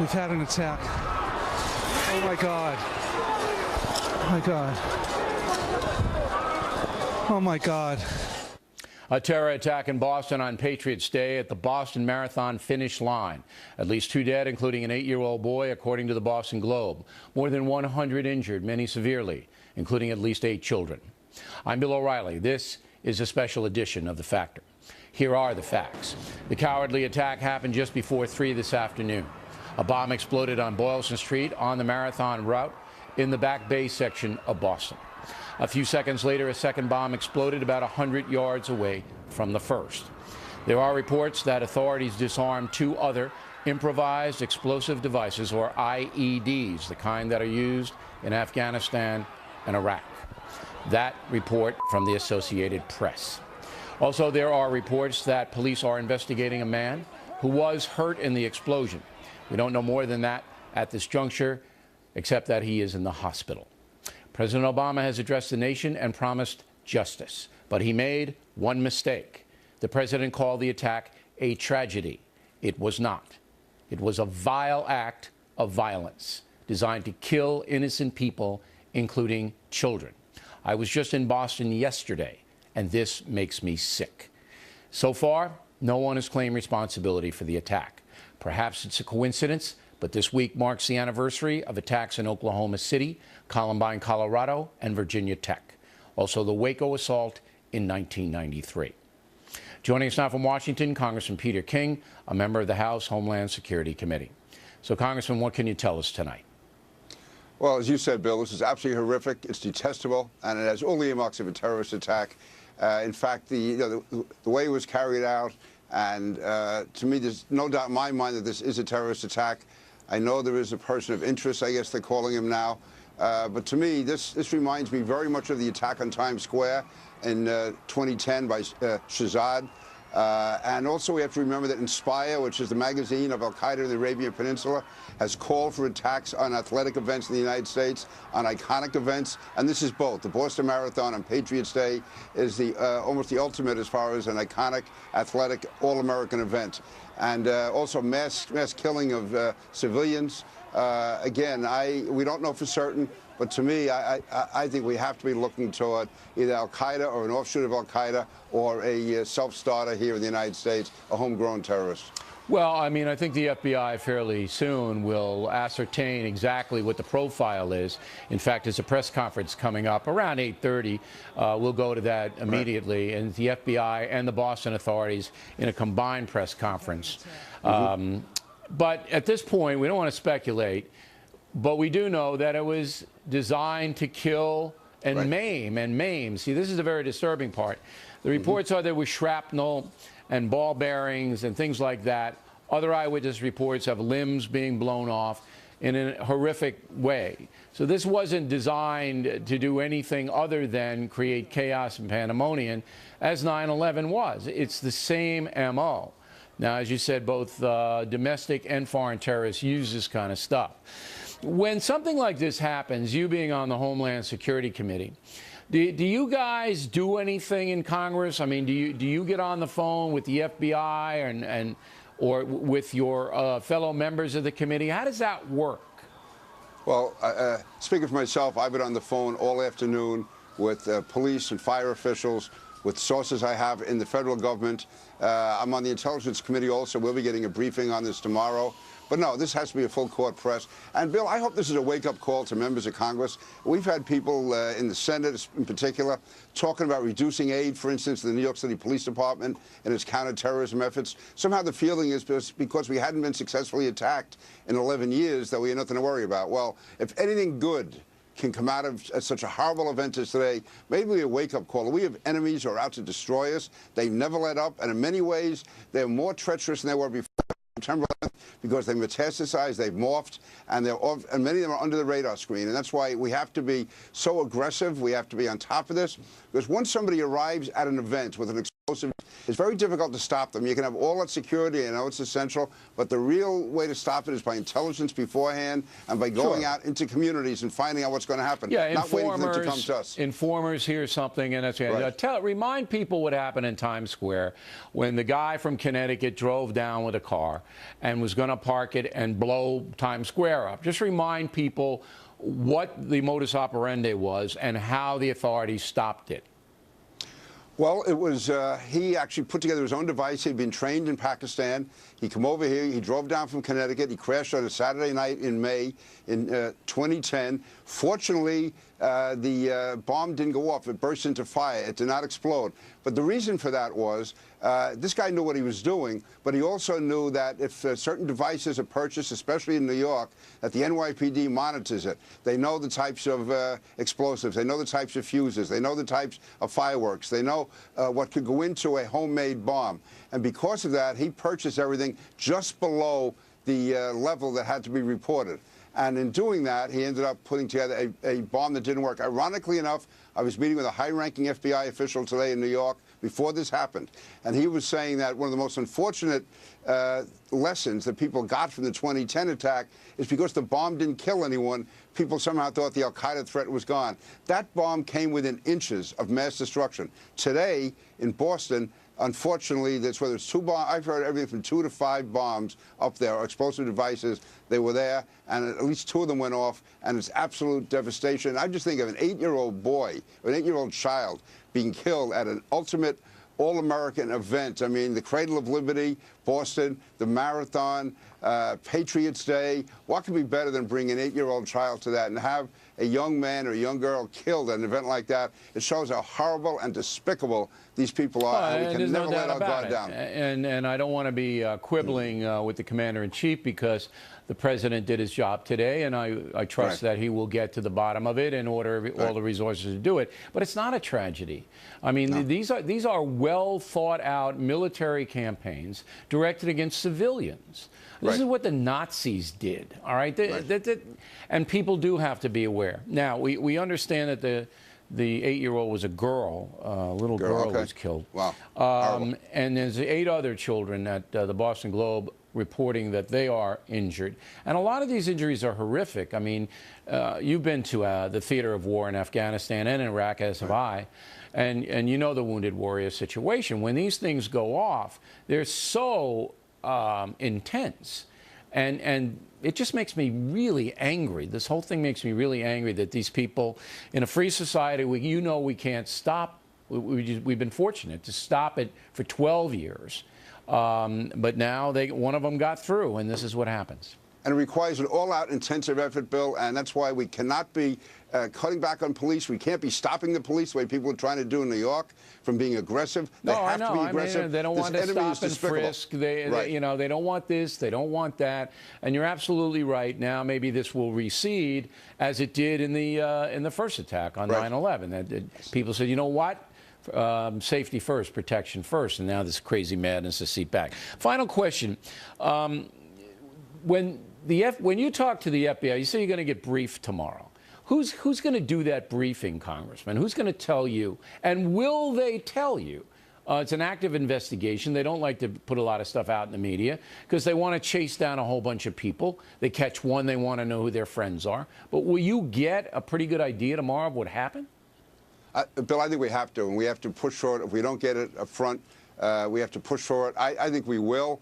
We've had an attack. Oh my God. Oh my God. Oh my God. A terror attack in Boston on Patriots Day at the Boston Marathon finish line. At least 2 dead, including an 8-year-old boy, according to the Boston Globe. More than 100 injured, many severely, including at least 8 children. I'm Bill O'Reilly. This is a special edition of The Factor. Here are the facts. The cowardly attack happened just before 3 this afternoon. A bomb exploded on Boylston Street on the marathon route in the Back Bay section of Boston. A few seconds later, a second bomb exploded about 100 yards away from the first. There are reports that authorities disarmed 2 other improvised explosive devices, or IEDs, the kind that are used in Afghanistan and Iraq. That report from the Associated Press. Also, there are reports that police are investigating a man who was hurt in the explosion. We don't know more than that at this juncture, except that he is in the hospital. President Obama has addressed the nation and promised justice, but he made one mistake. The president called the attack a tragedy. It was not. It was a vile act of violence designed to kill innocent people, including children. I was just in Boston yesterday, and this makes me sick. So far, no one has claimed responsibility for the attack. Perhaps it's a coincidence, but this week marks the anniversary of attacks in Oklahoma City, Columbine, Colorado, and Virginia Tech. Also, the Waco assault in 1993. Joining us now from Washington, Congressman Peter King, a member of the House Homeland Security Committee. So, Congressman, what can you tell us tonight? Well, as you said, Bill, this is absolutely horrific. It's detestable, and it has all the earmarks of a terrorist attack. In fact, the way it was carried out, and to me, there's no doubt in my mind that this is a terrorist attack. I know there is a person of interest, I guess they're calling him now. But to me, this reminds me very much of the attack on Times Square in 2010 by Shahzad. And also we have to remember that Inspire, which is the magazine of Al-Qaeda in the Arabian Peninsula, has called for attacks on athletic events in the United States, on iconic events, and this is both. The Boston Marathon on Patriots Day is almost the ultimate as far as an iconic, athletic, all-American event. And also mass killing of civilians. Again, we don't know for certain, but to me, I think we have to be looking toward either Al-Qaeda or an offshoot of Al-Qaeda or a self-starter here in the United States, a homegrown terrorist. Well, I mean, I think the FBI fairly soon will ascertain exactly what the profile is. In fact, there's a press conference coming up around 8:30. We'll go to that immediately. Right. And the FBI and the Boston authorities in a combined press conference. But at this point, we don't want to speculate, but we do know that it was designed to kill and maim. See, this is a very disturbing part. The reports are there was shrapnel and ball bearings and things like that. Other eyewitness reports have limbs being blown off in a horrific way. So this wasn't designed to do anything other than create chaos and pandemonium, as 9/11 was. It's the same MO. Now, as you said, both domestic and foreign terrorists use this kind of stuff. When something like this happens, you being on the Homeland Security Committee, do you guys do anything in Congress? I mean, do you get on the phone with the FBI or with your fellow members of the committee? How does that work? Well, speaking for myself, I've been on the phone all afternoon with police and fire officials, with sources I have in the federal government. I'm on the Intelligence Committee also. We'll be getting a briefing on this tomorrow. But no, this has to be a full court press. And, Bill, I hope this is a wake-up call to members of Congress. We've had people in the Senate, in particular, talking about reducing aid, for instance, to the New York City Police Department and its counterterrorism efforts. Somehow the feeling is because we hadn't been successfully attacked in 11 years that we had nothing to worry about. Well, if anything good can come out of such a horrible event as today, maybe a wake-up call. We have enemies who are out to destroy us. They never let up, and in many ways, they're more treacherous than they were before. temperament because they metastasize, they've morphed, and and many of them are under the radar screen. And that's why we have to be so aggressive. We have to be on top of this, because once somebody arrives at an event with an explosive, it's very difficult to stop them. You can have all that security, I know it's essential, but the real way to stop it is by intelligence beforehand and by going out into communities and finding out what's going to happen. Yeah, not waiting for them to come to us. Informers hear something, and that's remind people what happened in Times Square when the guy from Connecticut drove down with a car and was going to park it and blow Times Square up. Just remind people what the modus operandi was and how the authorities stopped it. Well, it was, he actually put together his own device. He'd been trained in Pakistan. He come over here. He drove down from Connecticut. He crashed on a Saturday night in May in 2010. Fortunately, the bomb didn't go off. It burst into fire. It did not explode. But the reason for that was this guy knew what he was doing, but he also knew that if certain devices are purchased, especially in New York, that the NYPD monitors it. They know the types of explosives. They know the types of fuses. They know the types of fireworks. They know what could go into a homemade bomb. And because of that, he purchased everything just below the level that had to be reported. And in doing that, he ended up putting together a bomb that didn't work. Ironically enough, I was meeting with a high-ranking FBI official today in New York before this happened, and he was saying that one of the most unfortunate lessons that people got from the 2010 attack is because the bomb didn't kill anyone, people somehow thought the al-Qaeda threat was gone. That bomb came within inches of mass destruction. Today, in Boston, unfortunately, whether it's two bombs, I've heard everything from 2 to 5 bombs up there, or explosive devices. They were there, and at least 2 of them went off, and it's absolute devastation. I just think of an 8-year-old boy, or an 8-year-old child being killed at an ultimate all-American event. I mean, the Cradle of Liberty, Boston, the Marathon, Patriots Day. What could be better than bring an 8-year-old child to that and have a young man or a young girl killed at an event like that? It shows how horrible and despicable these people are, and we can never let our guard down. And I don't want to be quibbling with the commander-in-chief, because the president did his job today, and I trust that he will get to the bottom of it and order all the resources to do it. But it's not a tragedy. I mean, these are well thought out military campaigns directed against civilians. This is what the Nazis did, all right? And people do have to be aware. Now, we understand that the 8-year-old was a girl, a little girl was killed. Wow. And there's 8 other children at the Boston Globe reporting that they are injured. And a lot of these injuries are horrific. I mean, you've been to the theater of war in Afghanistan and in Iraq, as have I. And you know the wounded warrior situation. When these things go off, they're so intense. And it just makes me really angry. This whole thing makes me really angry that these people, in a free society, we can't stop. We've been fortunate to stop it for 12 years. But now one of them got through, and this is what happens. And it requires an all-out intensive effort, Bill, and that's why we cannot be cutting back on police. We can't be stopping the police the way people are trying to do in New York from being aggressive. They have to be aggressive. I mean, they don't want to stop and frisk. They don't want this. They don't want that. And you're absolutely right. Now maybe this will recede, as it did in the first attack on 9/11. People said, you know what? Safety first, protection first, and now this crazy madness is seat back. Final question: when you talk to the FBI, you say you're going to get briefed tomorrow. Who's going to do that briefing, Congressman? Who's going to tell you? And will they tell you? It's an active investigation. They don't like to put a lot of stuff out in the media because they want to chase down a whole bunch of people. They catch one, they want to know who their friends are. But will you get a pretty good idea tomorrow of what happened? Bill, I think we have to, and we have to push for it. If we don't get it up front, we have to push for it. I think we will.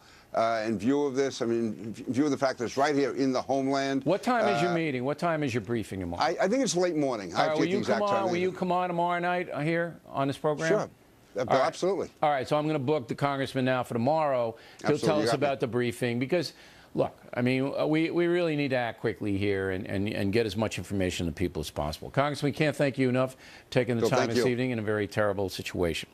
In view of this, I mean, in view of the fact that it's right here in the homeland. What time is your meeting? What time is your briefing tomorrow? I think it's late morning. All right, will you come on tomorrow night here on this program? Sure. Bill, absolutely. All right, so I'm going to book the congressman now for tomorrow. He'll tell us about the briefing because, look, I mean, we really need to act quickly here and get as much information to people as possible. Congressman, we can't thank you enough for taking the time this evening in a very terrible situation.